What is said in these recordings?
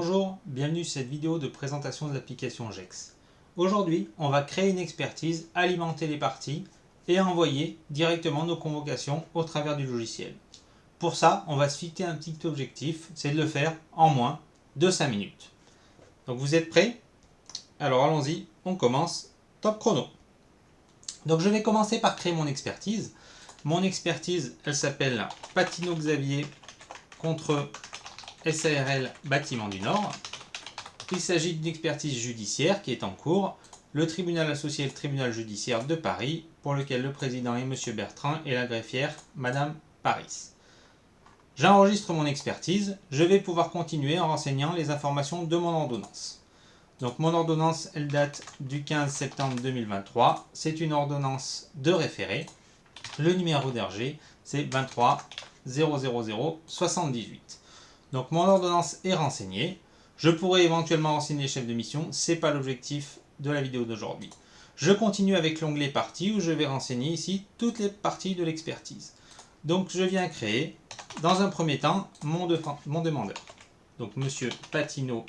Bonjour, bienvenue sur cette vidéo de présentation de l'application GEX. Aujourd'hui, on va créer une expertise, alimenter les parties et envoyer directement nos convocations au travers du logiciel. Pour ça, on va se fixer un petit objectif, c'est de le faire en moins de 5 minutes. Donc vous êtes prêts? Alors allons-y, on commence, top chrono. Donc je vais commencer par créer mon expertise. Mon expertise, elle s'appelle Patino Xavier contre SARL Bâtiment du Nord. Il s'agit d'une expertise judiciaire qui est en cours, le tribunal associé le tribunal judiciaire de Paris, pour lequel le président est M. Bertrand et la greffière Mme Paris. J'enregistre mon expertise, je vais pouvoir continuer en renseignant les informations de mon ordonnance. Donc mon ordonnance, elle date du 15 septembre 2023, c'est une ordonnance de référé. Le numéro d'RG, c'est 23 000 78. Donc mon ordonnance est renseignée. Je pourrais éventuellement renseigner les chefs de mission, ce n'est pas l'objectif de la vidéo d'aujourd'hui. Je continue avec l'onglet parties où je vais renseigner ici toutes les parties de l'expertise. Donc je viens créer dans un premier temps mon demandeur. Donc monsieur Patino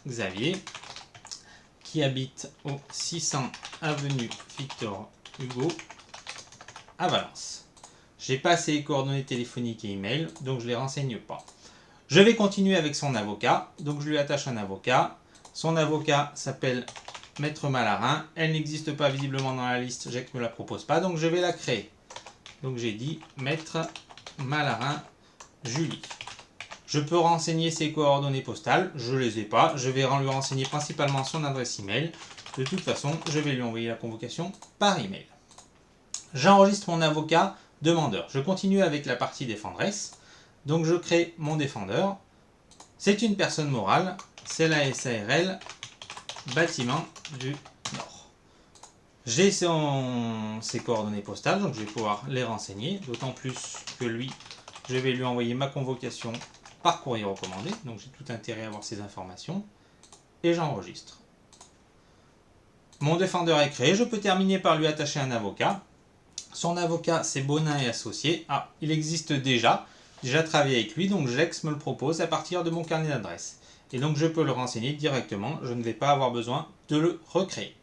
Xavier qui habite au 600 avenue Victor Hugo à Valence. Je n'ai pas ses coordonnées téléphoniques et email, donc je ne les renseigne pas. Je vais continuer avec son avocat, donc je lui attache un avocat. Son avocat s'appelle Maître Malarin, elle n'existe pas visiblement dans la liste, GEX ne me la propose pas, donc je vais la créer. Donc j'ai dit Maître Malarin Julie. Je peux renseigner ses coordonnées postales, je ne les ai pas, je vais lui renseigner principalement son adresse email. De toute façon, je vais lui envoyer la convocation par email. J'enregistre mon avocat demandeur. Je continue avec la partie défendresse. Donc je crée mon défendeur. C'est une personne morale, c'est la SARL Bâtiment du Nord. J'ai ses coordonnées postales, donc je vais pouvoir les renseigner, d'autant plus que lui, je vais lui envoyer ma convocation par courrier recommandé, donc j'ai tout intérêt à avoir ces informations, et j'enregistre. Mon défendeur est créé, je peux terminer par lui attacher un avocat. Son avocat, c'est Bonin et Associés. Ah, il existe déjà travaillé avec lui, donc GEX me le propose à partir de mon carnet d'adresse. Et donc je peux le renseigner directement, je ne vais pas avoir besoin de le recréer.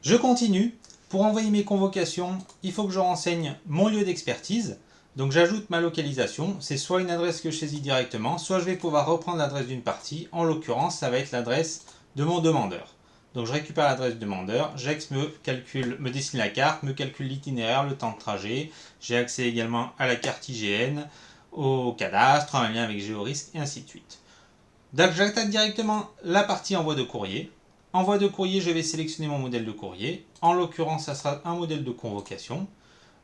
Je continue. Pour envoyer mes convocations, il faut que je renseigne mon lieu d'expertise. Donc j'ajoute ma localisation, c'est soit une adresse que je saisis directement, soit je vais pouvoir reprendre l'adresse d'une partie. En l'occurrence, ça va être l'adresse de mon demandeur. Donc je récupère l'adresse du demandeur, GEX me dessine la carte, me calcule l'itinéraire, le temps de trajet. J'ai accès également à la carte IGN, au cadastre, un lien avec Géorisque et ainsi de suite. Donc j'attaque directement la partie envoi de courrier. Envoi de courrier, je vais sélectionner mon modèle de courrier. En l'occurrence, ça sera un modèle de convocation.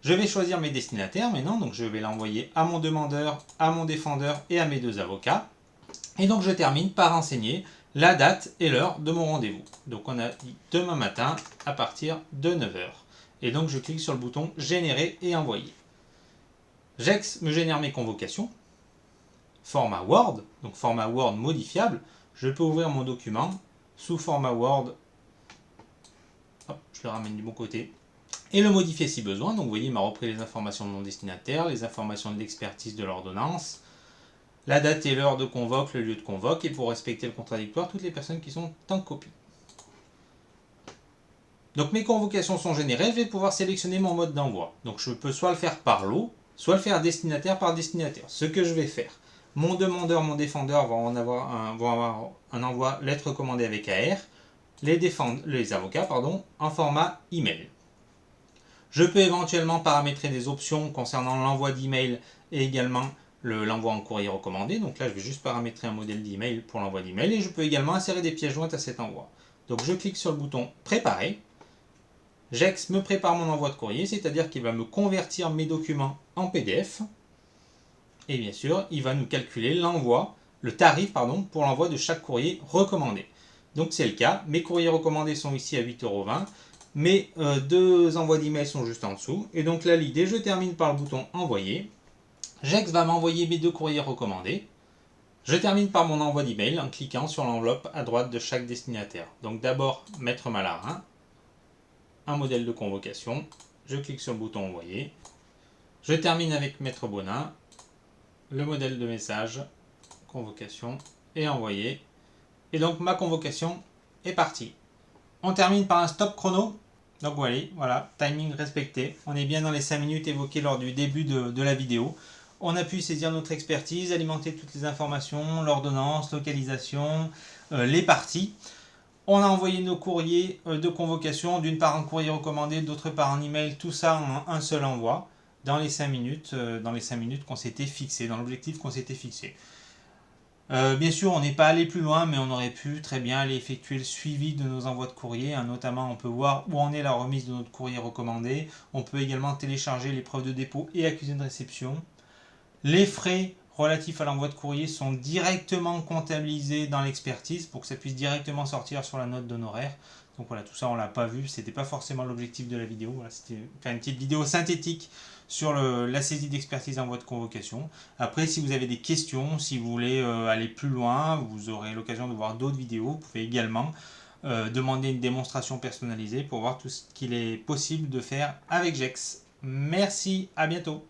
Je vais choisir mes destinataires maintenant, donc je vais l'envoyer à mon demandeur, à mon défendeur et à mes deux avocats. Et donc je termine par renseigner la date et l'heure de mon rendez-vous. Donc on a dit demain matin à partir de 9 h. Et donc je clique sur le bouton générer et envoyer. GEX me génère mes convocations. Format Word, donc format Word modifiable. Je peux ouvrir mon document sous format Word. Hop, je le ramène du bon côté. Et le modifier si besoin. Donc vous voyez, il m'a repris les informations de mon destinataire, les informations de l'expertise de l'ordonnance, la date et l'heure de convoque, le lieu de convoque, et pour respecter le contradictoire, toutes les personnes qui sont en copie. Donc mes convocations sont générées, je vais pouvoir sélectionner mon mode d'envoi. Donc je peux soit le faire par lot, soit le faire destinataire par destinataire. Ce que je vais faire, mon demandeur, mon défendeur vont avoir un envoi lettre commandée avec AR, les avocats en format email. Je peux éventuellement paramétrer des options concernant l'envoi d'email et également l'envoi en courrier recommandé. Donc là, je vais juste paramétrer un modèle d'email pour l'envoi d'email et je peux également insérer des pièces jointes à cet envoi. Donc je clique sur le bouton préparer. GEX me prépare mon envoi de courrier, c'est-à-dire qu'il va me convertir mes documents en PDF. Et bien sûr, il va nous calculer le tarif pour l'envoi de chaque courrier recommandé. Donc c'est le cas, mes courriers recommandés sont ici à 8,20 €. Mes deux envois d'email sont juste en dessous. Et donc là, l'idée, je termine par le bouton envoyer. GEX va m'envoyer mes deux courriers recommandés. Je termine par mon envoi d'email en cliquant sur l'enveloppe à droite de chaque destinataire. Donc d'abord, Maître Malarin, un modèle de convocation. Je clique sur le bouton envoyer. Je termine avec Maître Bonin, le modèle de message, convocation et envoyer. Et donc ma convocation est partie. On termine par un stop chrono. Donc voilà, timing respecté. On est bien dans les 5 minutes évoquées lors du début de la vidéo. On a pu saisir notre expertise, alimenter toutes les informations, l'ordonnance, localisation, les parties. On a envoyé nos courriers de convocation, d'une part en courrier recommandé, d'autre part en email, tout ça en un seul envoi, dans les 5 minutes, qu'on s'était fixé, dans l'objectif qu'on s'était fixé. Bien sûr, on n'est pas allé plus loin, mais on aurait pu très bien aller effectuer le suivi de nos envois de courrier. Notamment, on peut voir où en est la remise de notre courrier recommandé. On peut également télécharger les preuves de dépôt et accusés de réception. Les frais relatifs à l'envoi de courrier sont directement comptabilisés dans l'expertise pour que ça puisse directement sortir sur la note d'honoraires. Donc voilà, tout ça on l'a pas vu, c'était pas forcément l'objectif de la vidéo. Voilà, c'était faire une petite vidéo synthétique sur la saisie d'expertise en voie de convocation. Après, si vous avez des questions, si vous voulez aller plus loin, vous aurez l'occasion de voir d'autres vidéos. Vous pouvez également demander une démonstration personnalisée pour voir tout ce qu'il est possible de faire avec Gex. Merci, à bientôt.